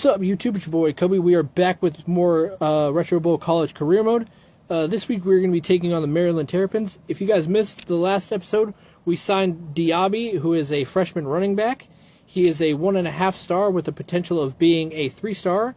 What's up, YouTube? It's your boy, Kobe. We are back with more Retro Bowl College Career Mode. This week we're going to be taking on the Maryland Terrapins. If you guys missed the last episode, we signed Diaby, who is a freshman running back. He is a 1.5 star with the potential of being a 3-star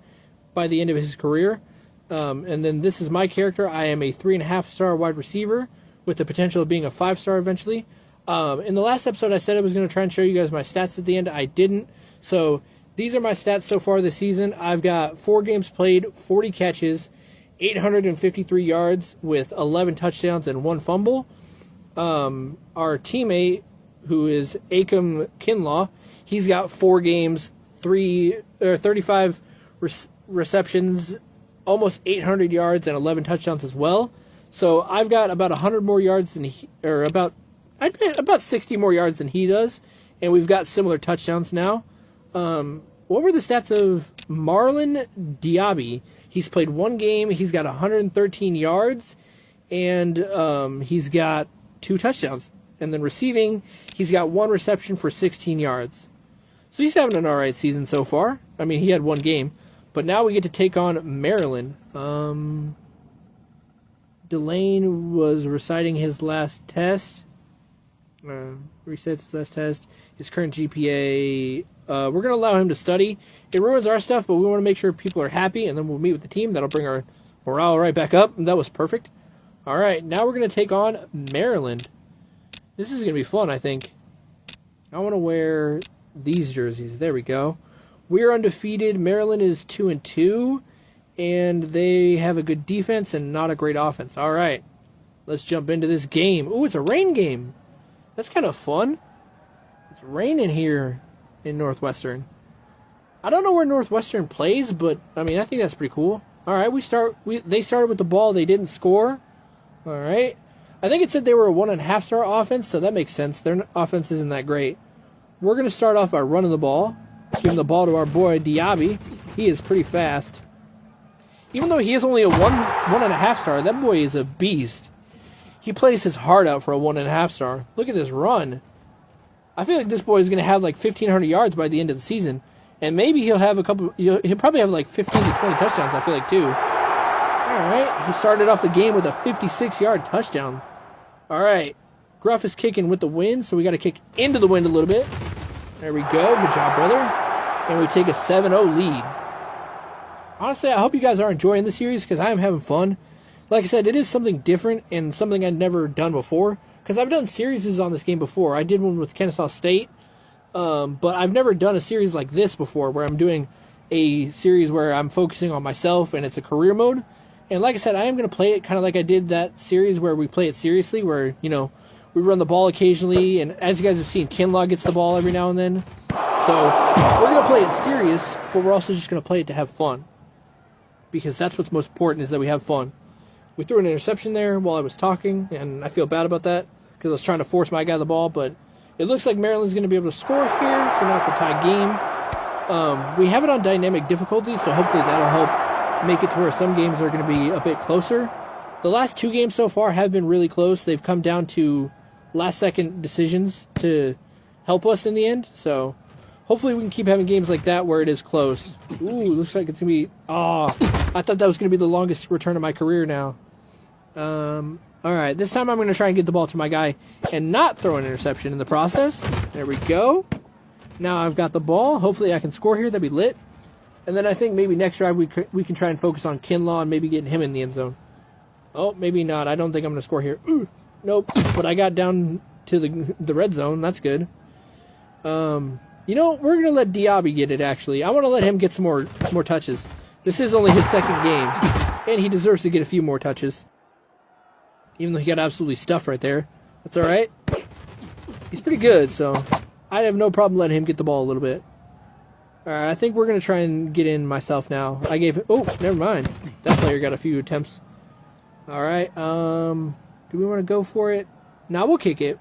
by the end of his career. And then this is my character. I am a 3.5 star wide receiver with the potential of being a 5-star eventually. In the last episode, I said I was going to try and show you guys my stats at the end. I didn't. So these are my stats so far this season. I've got 4 games played, 40 catches, 853 yards with 11 touchdowns and 1 fumble. Our teammate, who is Acom Kinlaw, he's got 4 games, 35 receptions, almost 800 yards and 11 touchdowns as well. So I've got about 100 more yards than about 60 more yards than he does, and we've got similar touchdowns now. What were the stats of Marlon Diaby? He's played 1 game. He's got 113 yards, and he's got 2 touchdowns. And then receiving, he's got 1 reception for 16 yards. So he's having an all right season so far. I mean, he had 1 game. But now we get to take on Maryland. Delane was reciting his last test. Resets his last test. His current GPA. We're going to allow him to study. It ruins our stuff, but we want to make sure people are happy, and then we'll meet with the team. That'll bring our morale right back up. And that was perfect. All right, now we're going to take on Maryland. This is going to be fun, I think. I want to wear these jerseys. There we go. We're undefeated. Maryland is 2-2, and they have a good defense and not a great offense. All right, let's jump into this game. Ooh, it's a rain game. That's kind of fun. It's raining here in Northwestern. I don't know where Northwestern plays, but I mean, I think that's pretty cool. All right, they started with the ball. They didn't score. All right. I think it said they were a 1.5 star offense, so that makes sense. Their offense isn't that great. We're going to start off by running the ball. Giving the ball to our boy Diaby. He is pretty fast. Even though he is only a 1.5 star, that boy is a beast. He plays his heart out for a 1.5 star. Look at this run. I feel like this boy is going to have like 1,500 yards by the end of the season. And maybe he'll have he'll probably have like 15 to 20 touchdowns, I feel like, too. All right. He started off the game with a 56-yard touchdown. All right. Gruff is kicking with the wind, so we got to kick into the wind a little bit. There we go. Good job, brother. And we take a 7-0 lead. Honestly, I hope you guys are enjoying the series because I am having fun. Like I said, it is something different and something I've never done before. Because I've done series on this game before. I did one with Kennesaw State. But I've never done a series like this before where I'm doing a series where I'm focusing on myself and it's a career mode. And like I said, I am going to play it kind of like I did that series where we play it seriously, where, you know, we run the ball occasionally. And as you guys have seen, Kinlaw gets the ball every now and then. So we're going to play it serious, but we're also just going to play it to have fun. Because that's what's most important, is that we have fun. We threw an interception there while I was talking, and I feel bad about that because I was trying to force my guy the ball, but it looks like Maryland's going to be able to score here, so now it's a tie game. We have it on dynamic difficulty, so hopefully that'll help make it to where some games are going to be a bit closer. The last 2 games so far have been really close. They've come down to last-second decisions to help us in the end, so hopefully we can keep having games like that where it is close. Ooh, looks like it's going to be... Oh, I thought that was going to be the longest return of my career now. All right, this time I'm going to try and get the ball to my guy and not throw an interception in the process. There we go. Now I've got the ball. Hopefully I can score here. That'd be lit. And then I think maybe next drive we can try and focus on Kinlaw and maybe getting him in the end zone. Oh, maybe not. I don't think I'm going to score here. Ooh, nope. But I got down to the red zone. That's good. You know, we're going to let Diaby get it, actually. I want to let him get some more touches. This is only his 2nd game, and he deserves to get a few more touches. Even though he got absolutely stuffed right there. That's all right. He's pretty good, so I have no problem letting him get the ball a little bit. All right, I think we're going to try and get in myself now. Oh, never mind. That player got a few attempts. All right, do we want to go for it? Now we'll kick it.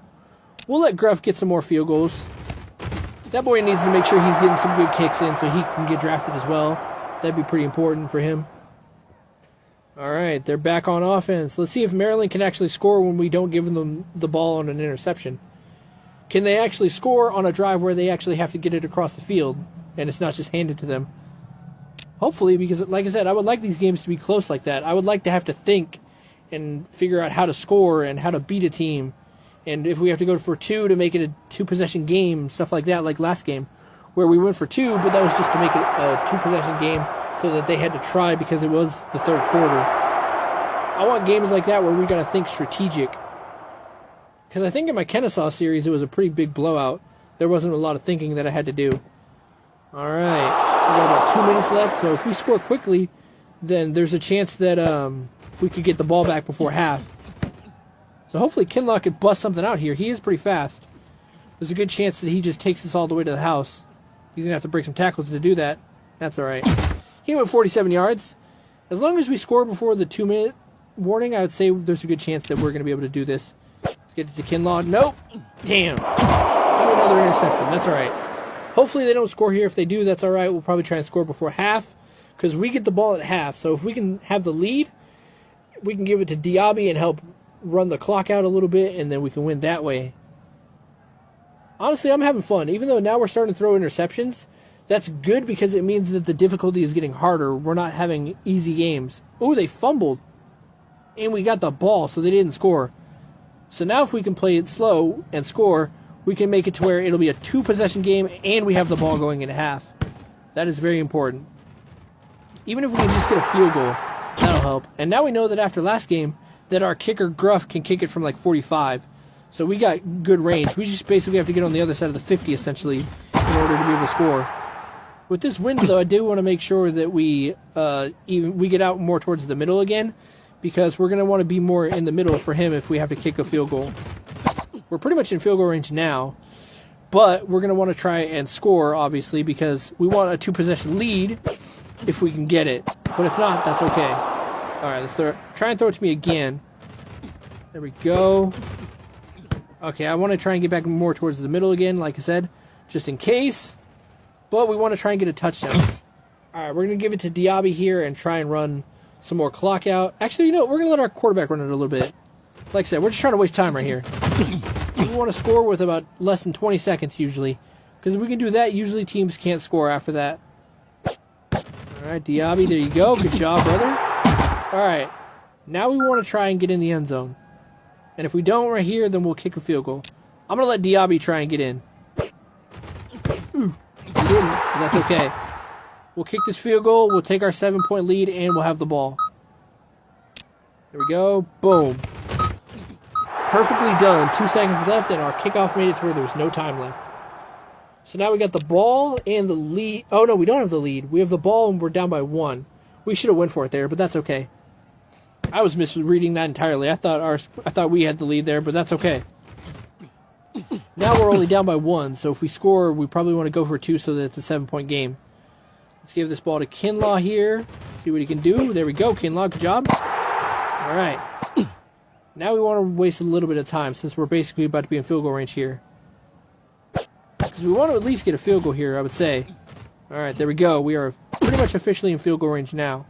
We'll let Gruff get some more field goals. That boy needs to make sure he's getting some good kicks in so he can get drafted as well. That'd be pretty important for him. All right, they're back on offense. Let's see if Maryland can actually score when we don't give them the ball on an interception. Can they actually score on a drive where they actually have to get it across the field and it's not just handed to them? Hopefully, because like I said, I would like these games to be close like that. I would like to have to think and figure out how to score and how to beat a team. And if we have to go for 2 to make it a 2-possession game, stuff like that, like last game, where we went for 2, but that was just to make it a 2-possession game so that they had to try because it was the third quarter. I want games like that where we got to think strategic. Because I think in my Kennesaw series, it was a pretty big blowout. There wasn't a lot of thinking that I had to do. All right. We got about 2 minutes left, so if we score quickly, then there's a chance that we could get the ball back before half. So hopefully Kinlaw could bust something out here. He is pretty fast. There's a good chance that he just takes us all the way to the house. He's going to have to break some tackles to do that. That's all right. He went 47 yards. As long as we score before the 2-minute warning, I would say there's a good chance that we're going to be able to do this. Let's get it to Kinlaw. Nope. Damn. Another interception. That's all right. Hopefully they don't score here. If they do, that's all right. We'll probably try and score before half because we get the ball at half. So if we can have the lead, we can give it to Diaby and help run the clock out a little bit, and then we can win that way. Honestly, I'm having fun. Even though now we're starting to throw interceptions, that's good because it means that the difficulty is getting harder. We're not having easy games. Oh, they fumbled. And we got the ball, so they didn't score. So now if we can play it slow and score, we can make it to where it'll be a 2-possession game and we have the ball going into half. That is very important. Even if we can just get a field goal, that'll help. And now we know that after last game, that our kicker, Gruff, can kick it from like 45. So we got good range. We just basically have to get on the other side of the 50, essentially, in order to be able to score. With this wind, though, I do want to make sure that we get out more towards the middle again, because we're going to want to be more in the middle for him if we have to kick a field goal. We're pretty much in field goal range now, but we're going to want to try and score, obviously, because we want a 2-possession lead if we can get it. But if not, that's okay. All right, let's try and throw it to me again. There we go. Okay, I want to try and get back more towards the middle again, like I said, just in case. But we want to try and get a touchdown. All right, we're going to give it to Diaby here and try and run some more clock out. Actually, you know, we're going to let our quarterback run it a little bit. Like I said, we're just trying to waste time right here. We want to score with about less than 20 seconds usually. Because if we can do that, usually teams can't score after that. All right, Diaby, there you go. Good job, brother. All right, now we want to try and get in the end zone. And if we don't right here, then we'll kick a field goal. I'm going to let Diaby try and get in. Ooh, he didn't, but that's okay. We'll kick this field goal, we'll take our 7-point lead, and we'll have the ball. There we go. Boom. Perfectly done. 2 seconds left, and our kickoff made it to where there was no time left. So now we got the ball and the lead. Oh, no, we don't have the lead. We have the ball, and we're down by 1. We should have went for it there, but that's okay. I was misreading that entirely. I thought we had the lead there, but that's okay. Now we're only down by 1, so if we score, we probably want to go for 2 so that it's a 7-point game. Let's give this ball to Kinlaw here. See what he can do. There we go, Kinlaw. Good job. All right. Now we want to waste a little bit of time since we're basically about to be in field goal range here. Because we want to at least get a field goal here, I would say. All right, there we go. We are pretty much officially in field goal range now.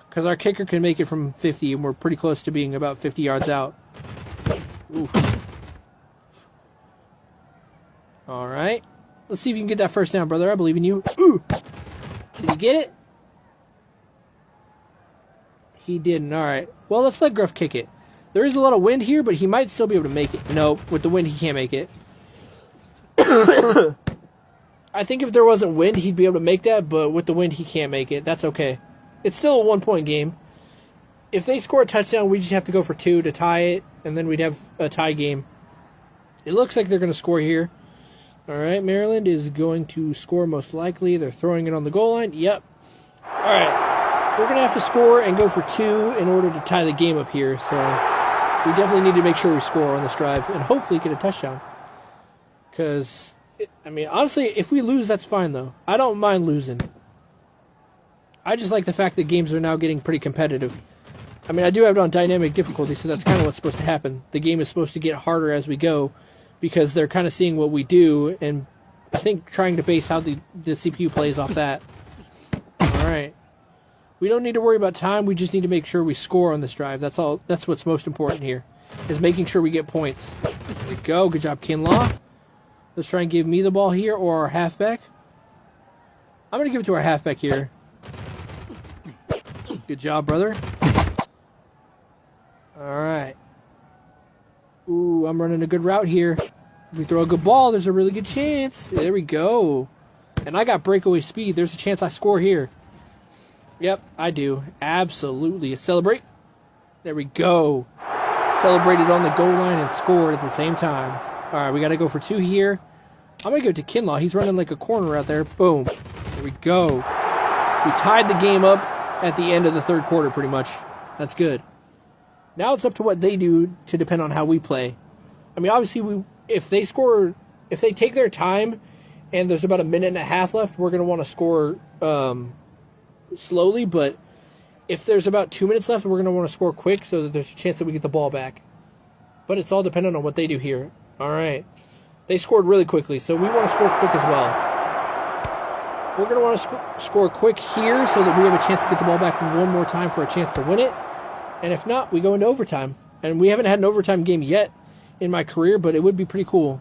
Because our kicker can make it from 50, and we're pretty close to being about 50 yards out. Oof. All right. Let's see if you can get that first down, brother. I believe in you. Ooh. Did he get it? He didn't. All right. Well, let's let Gruff kick it. There is a lot of wind here, but he might still be able to make it. Nope. With the wind, he can't make it. I think if there wasn't wind, he'd be able to make that, but with the wind, he can't make it. That's okay. It's still a 1-point game. If they score a touchdown, we just have to go for 2 to tie it, and then we'd have a tie game. It looks like they're going to score here. All right, Maryland is going to score most likely. They're throwing it on the goal line. Yep. All right. We're going to have to score and go for 2 in order to tie the game up here. So we definitely need to make sure we score on this drive and hopefully get a touchdown. Because, I mean, honestly, if we lose, that's fine, though. I don't mind losing. I just like the fact that games are now getting pretty competitive. I mean, I do have it on dynamic difficulty, so that's kind of what's supposed to happen. The game is supposed to get harder as we go because they're kind of seeing what we do and I think trying to base how the CPU plays off that. All right. We don't need to worry about time. We just need to make sure we score on this drive. That's all. That's what's most important here, is making sure we get points. There we go. Good job, Kinlaw. Let's try and give me the ball here or our halfback. I'm going to give it to our halfback here. Good job, brother. All right. Ooh, I'm running a good route here. If we throw a good ball, there's a really good chance. There we go. And I got breakaway speed. There's a chance I score here. Yep, I do. Absolutely. Celebrate. There we go. Celebrated on the goal line and scored at the same time. All right, we got to go for 2 here. I'm going to give it to Kinlaw. He's running like a corner out there. Boom. There we go. We tied the game up at the end of the third quarter pretty much. That's good. Now it's up to what they do to depend on how we play. I mean, obviously, if they take their time and there's about a minute and a half left, we're going to want to score slowly. But if there's about 2 minutes left, we're going to want to score quick so that there's a chance that we get the ball back. But it's all dependent on what they do here. All right. They scored really quickly, so we want to score quick as well. We're going to want to score quick here so that we have a chance to get the ball back one more time for a chance to win it. And if not, we go into overtime. And we haven't had an overtime game yet in my career, but it would be pretty cool.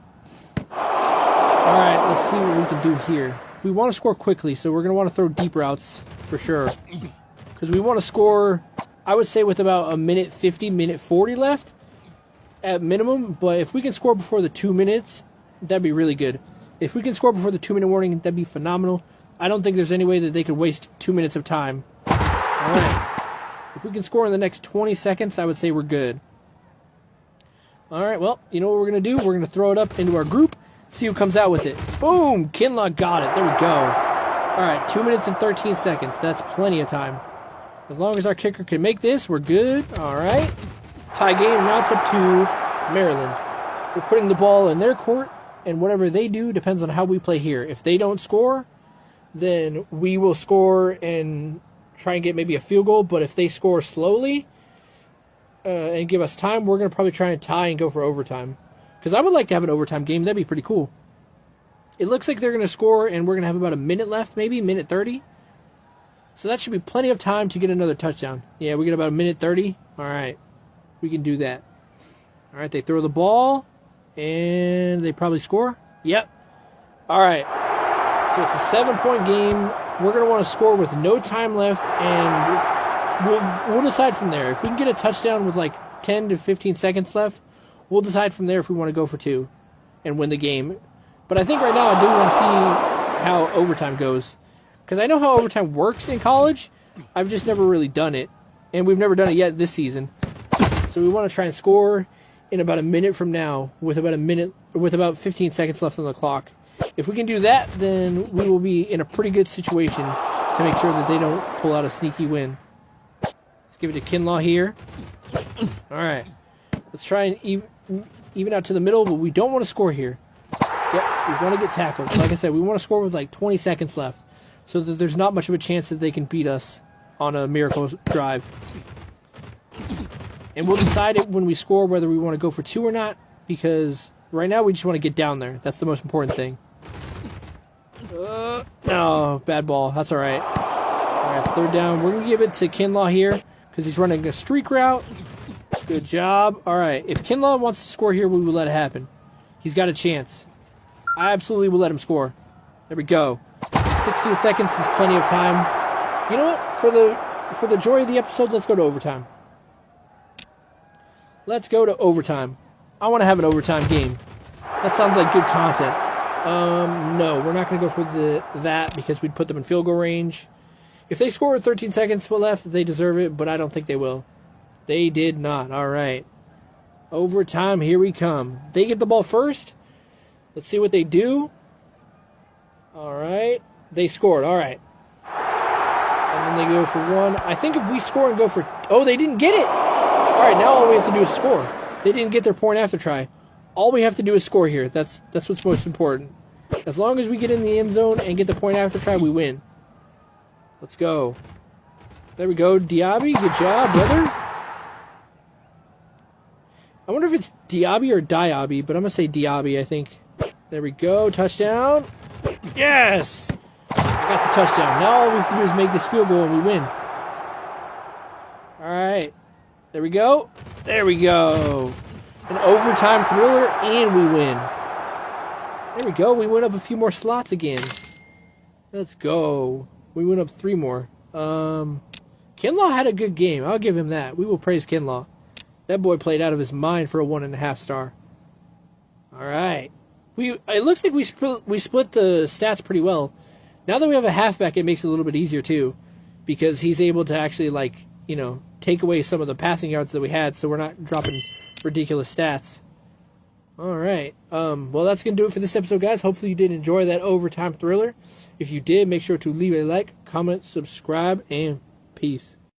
All right, let's see what we can do here. We want to score quickly, so we're going to want to throw deep routes for sure. Because we want to score, I would say, with about a minute 50, minute 40 left at minimum. But if we can score before the 2 minutes, that'd be really good. If we can score before the 2-minute warning, that'd be phenomenal. I don't think there's any way that they could waste 2 minutes of time. All right. If we can score in the next 20 seconds, I would say we're good. All right, well, you know what we're going to do? We're going to throw it up into our group, see who comes out with it. Boom! Kinlaw got it. There we go. All right, 2 minutes and 13 seconds. That's plenty of time. As long as our kicker can make this, we're good. All right. Tie game. Now it's up to Maryland. We're putting the ball in their court, and whatever they do depends on how we play here. If they don't score, then we will score and try and get maybe a field goal. But if they score slowly and give us time, we're going to probably try and tie and go for overtime. Because I would like to have an overtime game. That'd be pretty cool. It looks like they're going to score, and we're going to have about a minute left, maybe, minute 30. So that should be plenty of time to get another touchdown. Yeah, we get about a minute 30. All right. We can do that. All right, they throw the ball, and they probably score. Yep. All right. So it's a 7-point game. We're going to want to score with no time left, and we'll decide from there. If we can get a touchdown with like 10 to 15 seconds left, we'll decide from there if we want to go for 2 and win the game. But I think right now I do want to see how overtime goes. Because I know how overtime works in college. I've just never really done it. And we've never done it yet this season. So we want to try and score in about a minute from now with about 15 seconds left on the clock. If we can do that, then we will be in a pretty good situation to make sure that they don't pull out a sneaky win. Let's give it to Kinlaw here. All right. Let's try and even out to the middle, but we don't want to score here. Yep, we want to get tackled. Like I said, we want to score with like 20 seconds left so that there's not much of a chance that they can beat us on a miracle drive. And we'll decide it when we score whether we want to go for 2 or not, because right now we just want to get down there. That's the most important thing. No, bad ball. That's all right. All right, third down. We're going to give it to Kinlaw here because he's running a streak route. Good job. All right, if Kinlaw wants to score here, we will let it happen. He's got a chance. I absolutely will let him score. There we go. 16 seconds is plenty of time. You know what? For the joy of the episode, let's go to overtime. Let's go to overtime. I want to have an overtime game. That sounds like good content. No, we're not going to go for that because we'd put them in field goal range. If they score with 13 seconds left, they deserve it, but I don't think they will. They did not. All right. Overtime, here we come. They get the ball first. Let's see what they do. All right. They scored. All right. And then they go for 1. I think if we score and go for... Oh, they didn't get it. All right, now all we have to do is score. They didn't get their point after try. All we have to do is score here. That's what's most important. As long as we get in the end zone and get the point after try, we win. Let's go. There we go. Diaby, good job, brother. I wonder if it's Diaby or Diaby, but I'm going to say Diaby, I think. There we go. Touchdown. Yes! I got the touchdown. Now all we have to do is make this field goal and we win. All right. There we go. There we go. An overtime thriller, and we win. There we go. We went up a few more slots again. Let's go. We went up 3 more. Kinlaw had a good game. I'll give him that. We will praise Kinlaw. That boy played out of his mind for a 1.5 star. All right. It looks like we split the stats pretty well. Now that we have a halfback, it makes it a little bit easier too, because he's able to actually, like, you know, take away some of the passing yards that we had, so we're not dropping ridiculous stats. All right. Well, that's going to do it for this episode, guys. Hopefully you did enjoy that overtime thriller. If you did, make sure to leave a like, comment, subscribe, and peace.